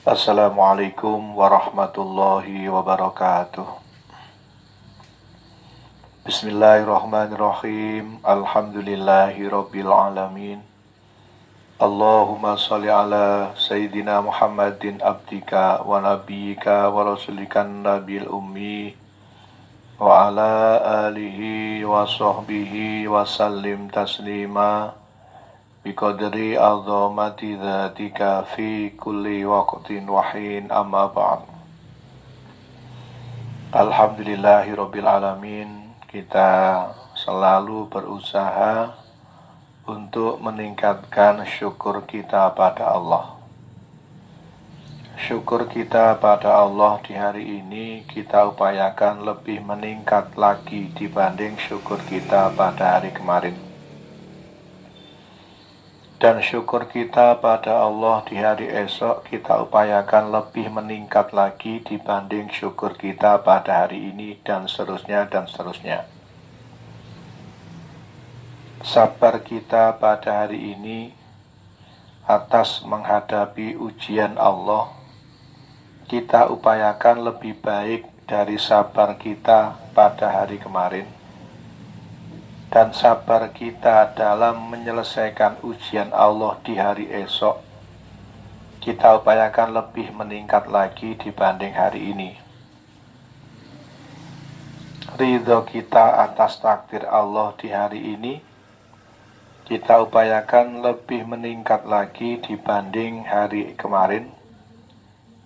Assalamualaikum warahmatullahi wabarakatuh. Bismillahirrahmanirrahim. Alhamdulillahi rabbil alamin. Allahumma salli ala Sayyidina Muhammadin abdika wa nabiyyika wa rasulikan nabil ummi wa ala alihi wa sahbihi wa sallim taslima biqadri azamati dzatika fi kulli waqtin wa hin amma ba'd. Alhamdulillahirabbil alamin. Kita selalu berusaha untuk meningkatkan syukur kita pada Allah. Syukur kita pada Allah di hari ini kita upayakan lebih meningkat lagi dibanding syukur kita pada hari kemarin. Dan syukur kita pada Allah di hari esok kita upayakan lebih meningkat lagi dibanding syukur kita pada hari ini dan seterusnya dan seterusnya. Sabar kita pada hari ini atas menghadapi ujian Allah, kita upayakan lebih baik dari sabar kita pada hari kemarin. Dan sabar kita dalam menyelesaikan ujian Allah di hari esok, kita upayakan lebih meningkat lagi dibanding hari ini. Ridho kita atas takdir Allah di hari ini, kita upayakan lebih meningkat lagi dibanding hari kemarin.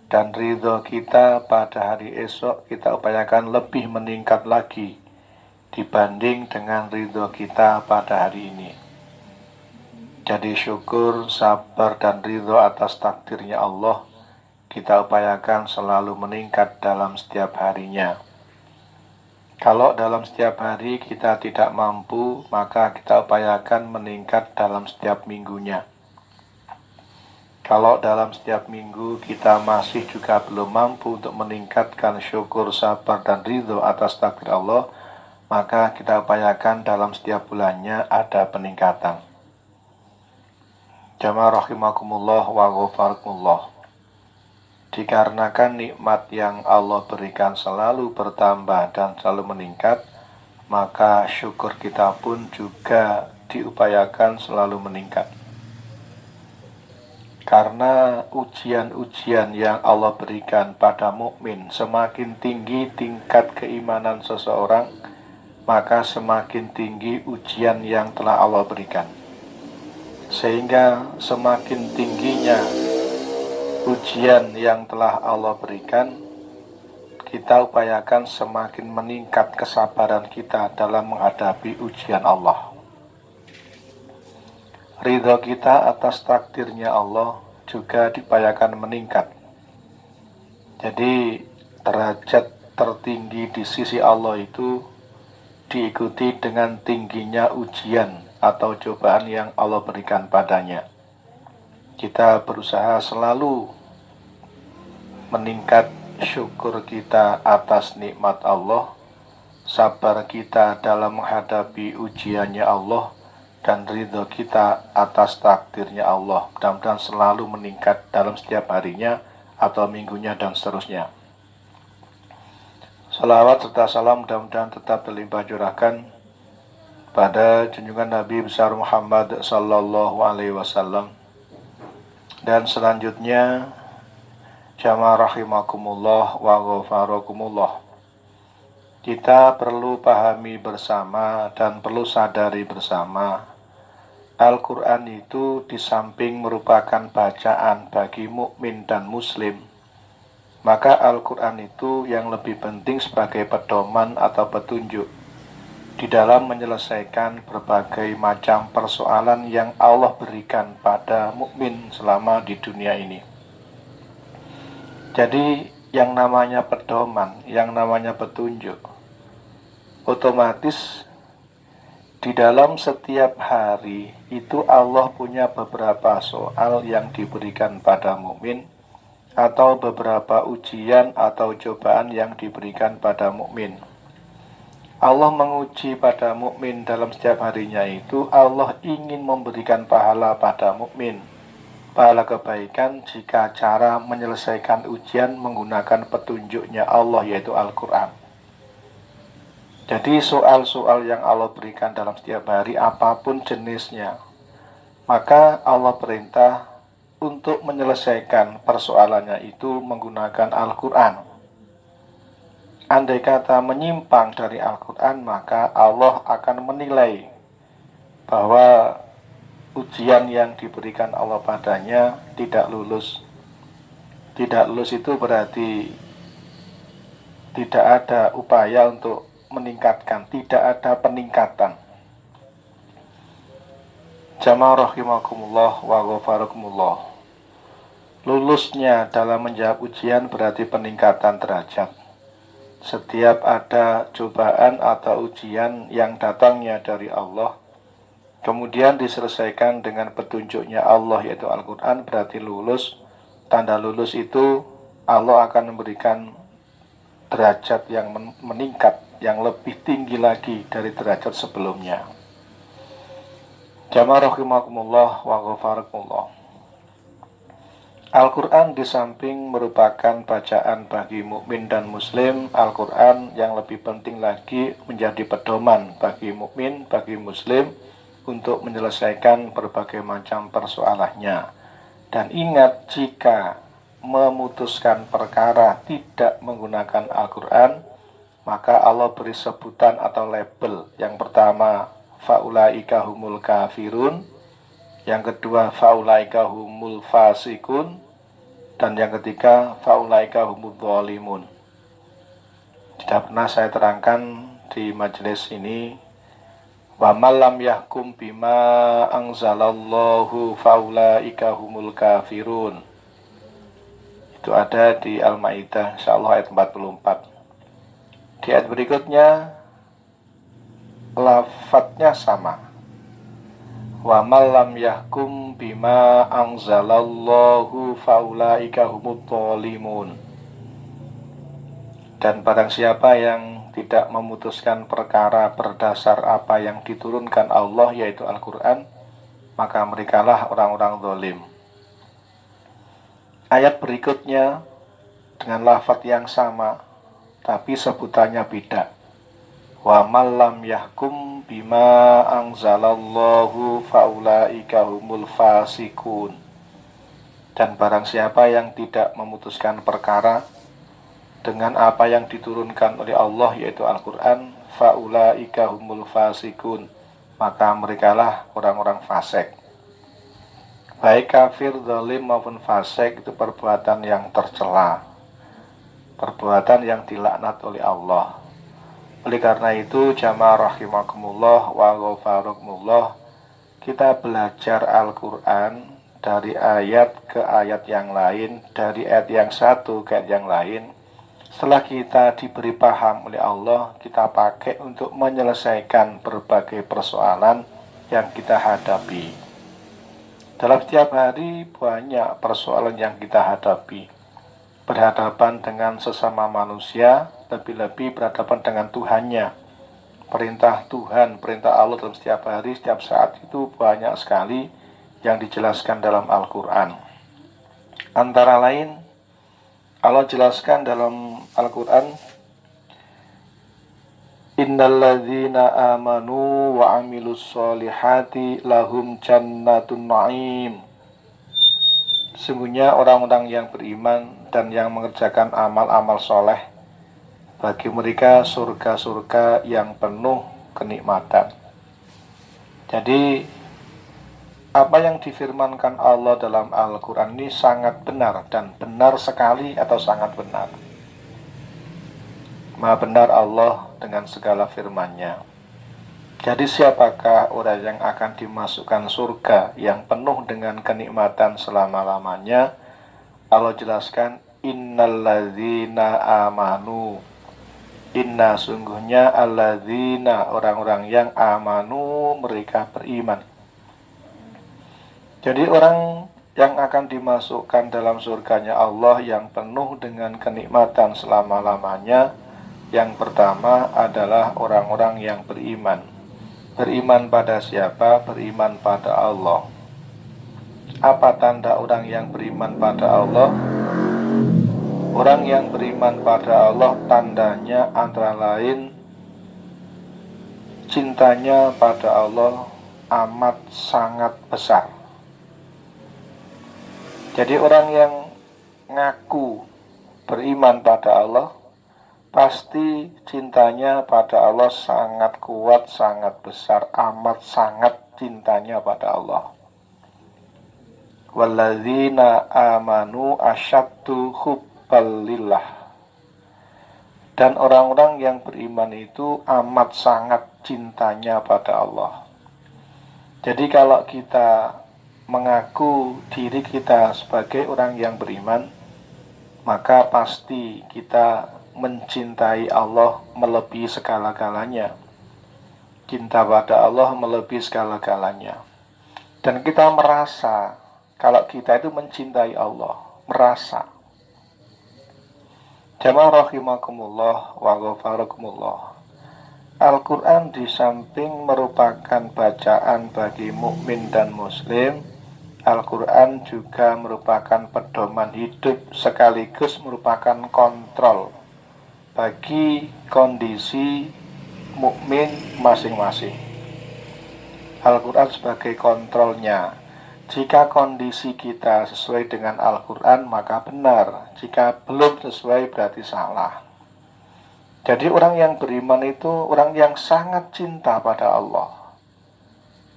Dan ridho kita pada hari esok, kita upayakan lebih meningkat lagi dibanding dengan ridho kita pada hari ini. Jadi syukur, sabar, dan ridho atas takdirnya Allah kita upayakan selalu meningkat dalam setiap harinya. Kalau dalam setiap hari kita tidak mampu, maka kita upayakan meningkat dalam setiap minggunya. Kalau dalam setiap minggu kita masih juga belum mampu untuk meningkatkan syukur, sabar, dan ridho atas takdir Allah, maka kita upayakan dalam setiap bulannya ada peningkatan. Jamaah rahimakumullah wa ghafarakumullah. Dikarenakan nikmat yang Allah berikan selalu bertambah dan selalu meningkat, maka syukur kita pun juga diupayakan selalu meningkat. Karena ujian-ujian yang Allah berikan pada mukmin semakin tinggi tingkat keimanan seseorang, maka semakin tinggi ujian yang telah Allah berikan. Sehingga semakin tingginya ujian yang telah Allah berikan, kita upayakan semakin meningkat kesabaran kita dalam menghadapi ujian Allah. Ridho kita atas takdirnya Allah juga diupayakan meningkat. Jadi derajat tertinggi di sisi Allah itu diikuti dengan tingginya ujian atau cobaan yang Allah berikan padanya. Kita berusaha selalu meningkat syukur kita atas nikmat Allah, sabar kita dalam menghadapi ujiannya Allah, dan ridho kita atas takdirnya Allah. Mudah-mudahan selalu meningkat dalam setiap harinya atau minggunya dan seterusnya. Salawat serta salam mudah-mudahan tetap terlimpah curahkan pada junjungan Nabi besar Muhammad sallallahu alaihi wasallam. Dan selanjutnya, jamaah rahimakumullah wa ghafarakumullah, kita perlu pahami bersama dan perlu sadari bersama, Al-Quran itu di samping merupakan bacaan bagi mukmin dan muslim, maka Al-Quran itu yang lebih penting sebagai pedoman atau petunjuk di dalam menyelesaikan berbagai macam persoalan yang Allah berikan pada mukmin selama di dunia ini. Jadi yang namanya pedoman, yang namanya petunjuk, otomatis di dalam setiap hari itu Allah punya beberapa soal yang diberikan pada mukmin, atau beberapa ujian atau cobaan yang diberikan pada mukmin. Allah menguji pada mukmin dalam setiap harinya itu, Allah ingin memberikan pahala pada mukmin. pahala kebaikan jika cara menyelesaikan ujian menggunakan petunjuknya Allah, yaitu Al-Quran. Jadi soal-soal yang Allah berikan dalam setiap hari, apapun jenisnya, maka Allah perintah untuk menyelesaikan persoalannya itu menggunakan Al-Quran. Andai kata menyimpang dari Al-Quran, maka Allah akan menilai bahwa ujian yang diberikan Allah padanya tidak lulus. Tidak lulus itu berarti tidak ada upaya untuk meningkatkan, tidak ada peningkatan. Jamaah rahimakumullah wa ghafarakumullah. Lulusnya dalam menjawab ujian berarti peningkatan derajat. Setiap ada cobaan atau ujian yang datangnya dari Allah, kemudian diselesaikan dengan petunjuknya Allah, yaitu Al-Quran, berarti lulus. Tanda lulus itu Allah akan memberikan derajat yang meningkat, yang lebih tinggi lagi dari derajat sebelumnya. Jamaah rahimakumullah wa ghafarakumullah. Al-Quran di samping merupakan bacaan bagi mukmin dan muslim, Al-Quran yang lebih penting lagi menjadi pedoman bagi mukmin, bagi muslim untuk menyelesaikan berbagai macam persoalannya. Dan ingat, jika memutuskan perkara tidak menggunakan Al-Quran, maka Allah beri sebutan atau label. Yang pertama, faulaika humul kafirun. Yang kedua, faulaika humul fasikun. Dan yang ketiga, faulaika humul dhalimun. Tidak pernah saya terangkan di majelis ini, wa malam yahkum bima anzalallahu faulaika humul kafirun. Itu ada di Al-Maidah, insyaallah ayat 44. Di ayat berikutnya lafadznya sama. Wa malam yahkum bima anzalallahu faulaika humut dhalimun. Dan barang siapa yang tidak memutuskan perkara berdasar apa yang diturunkan Allah, yaitu Al-Quran, maka merekalah orang-orang zalim. Ayat berikutnya dengan lafadz yang sama, tapi sebutannya beda. Wa malam yahkum bima anzalallahu faulaika humul fasikun. Dan barang siapa yang tidak memutuskan perkara dengan apa yang diturunkan oleh Allah, yaitu Al-Quran, faulaika humul fasikun, maka merekalah orang-orang fasik. Baik kafir, zalim maupun fasik itu perbuatan yang tercela, perbuatan yang dilaknat oleh Allah. Oleh karena itu, jamaah rahimakumullah wa ghafarakumullah, kita belajar Al-Quran dari ayat ke ayat yang lain, dari ayat yang satu ke ayat yang lain. Setelah kita diberi paham oleh Allah, kita pakai untuk menyelesaikan berbagai persoalan yang kita hadapi. Dalam setiap hari banyak persoalan yang kita hadapi. Berhadapan dengan sesama manusia, lebih-lebih berhadapan dengan Tuhannya. Perintah Tuhan, perintah Allah dalam setiap hari, setiap saat itu banyak sekali yang dijelaskan dalam Al-Quran. Antara lain, Allah jelaskan dalam Al-Quran, innalladzina amanu wa amilus solihati lahum jannatun na'im. Sesungguhnya orang-orang yang beriman dan yang mengerjakan amal-amal soleh, bagi mereka surga-surga yang penuh kenikmatan. Jadi apa yang difirmankan Allah dalam Al-Quran ini sangat benar, dan benar sekali atau sangat benar. Maha benar Allah dengan segala firman-Nya. Jadi siapakah orang yang akan dimasukkan surga yang penuh dengan kenikmatan selama-lamanya? Allah jelaskan, innalladzina amanu. Inna, sungguhnya, alladzina, orang-orang yang amanu, mereka beriman. Jadi orang yang akan dimasukkan dalam surganya Allah yang penuh dengan kenikmatan selama-lamanya, yang pertama adalah orang-orang yang beriman. Beriman pada siapa? Beriman pada Allah. Apa tanda orang yang beriman pada Allah? Orang yang beriman pada Allah tandanya antara lain cintanya pada Allah amat sangat besar. Jadi orang yang ngaku beriman pada Allah pasti cintanya pada Allah sangat kuat, sangat besar, amat sangat cintanya pada Allah. Walladzina amanu asyaddu hubbalillah. Dan orang-orang yang beriman itu amat sangat cintanya pada Allah. Jadi kalau kita mengaku diri kita sebagai orang yang beriman, maka pasti kita mencintai Allah melebihi segala-galanya. Cinta pada Allah melebihi segala-galanya. Dan kita merasa kalau kita itu mencintai Allah, merasa. Jamaah rahimakumullah wa ghafarakumullah. Al-Quran di samping merupakan bacaan bagi mukmin dan muslim, Al-Quran juga merupakan pedoman hidup sekaligus merupakan kontrol bagi kondisi mukmin masing-masing. Al-Quran sebagai kontrolnya. Jika kondisi kita sesuai dengan Al-Quran maka benar, jika belum sesuai berarti salah. Jadi orang yang beriman itu orang yang sangat cinta pada Allah.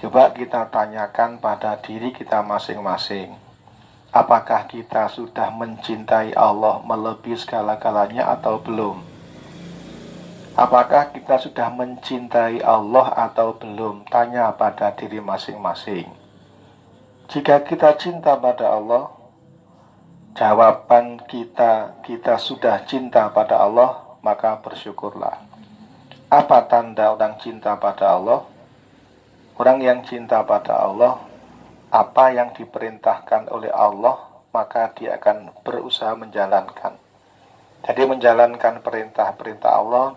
Coba kita tanyakan pada diri kita masing-masing, apakah kita sudah mencintai Allah melebihi segala-galanya atau belum? Apakah kita sudah mencintai Allah atau belum? Tanya pada diri masing-masing. Jika kita cinta pada Allah, jawaban kita sudah cinta pada Allah, maka bersyukurlah. Apa tanda orang cinta pada Allah? Orang yang cinta pada Allah, apa yang diperintahkan oleh Allah, maka dia akan berusaha menjalankan. Jadi menjalankan perintah-perintah Allah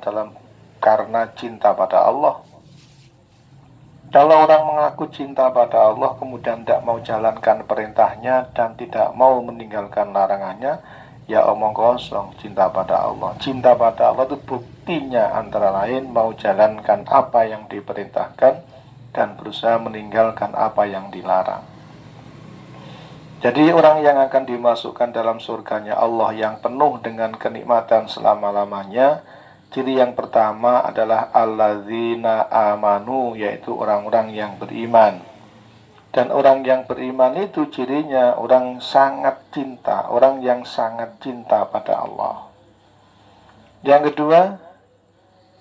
karena cinta pada Allah. Kalau orang mengaku cinta pada Allah kemudian tidak mau jalankan perintahnya dan tidak mau meninggalkan larangannya, ya omong kosong cinta pada Allah. Cinta pada Allah itu buktinya antara lain mau jalankan apa yang diperintahkan dan berusaha meninggalkan apa yang dilarang. Jadi orang yang akan dimasukkan dalam surganya Allah yang penuh dengan kenikmatan selama-lamanya, ciri yang pertama adalah alladzina amanu, yaitu orang-orang yang beriman. Dan orang yang beriman itu cirinya orang sangat cinta, orang yang sangat cinta pada Allah. Yang kedua,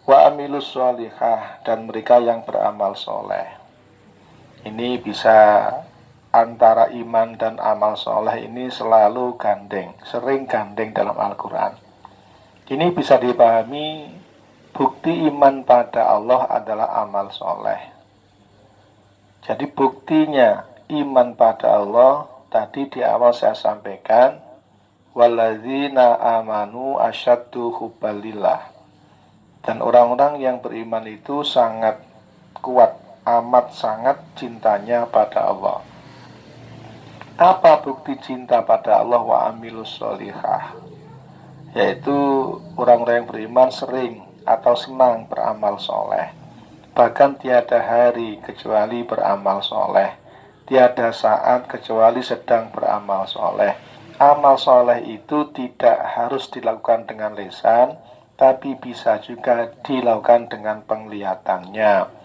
wa amilus sholihah, dan mereka yang beramal soleh. Ini bisa antara iman dan amal soleh ini selalu gandeng, sering gandeng dalam Al-Quran. Ini bisa dipahami bukti iman pada Allah adalah amal soleh. Jadi buktinya iman pada Allah tadi di awal saya sampaikan, walladzina amanu asyaddu hubbalillah. Dan orang-orang yang beriman itu sangat kuat, amat sangat cintanya pada Allah. Apa bukti cinta pada Allah? Wa amilus sholihah, yaitu orang-orang yang beriman sering atau senang beramal soleh. Bahkan tiada hari kecuali beramal soleh, tiada saat kecuali sedang beramal soleh. Amal soleh itu tidak harus dilakukan dengan lisan, tapi bisa juga dilakukan dengan penglihatannya.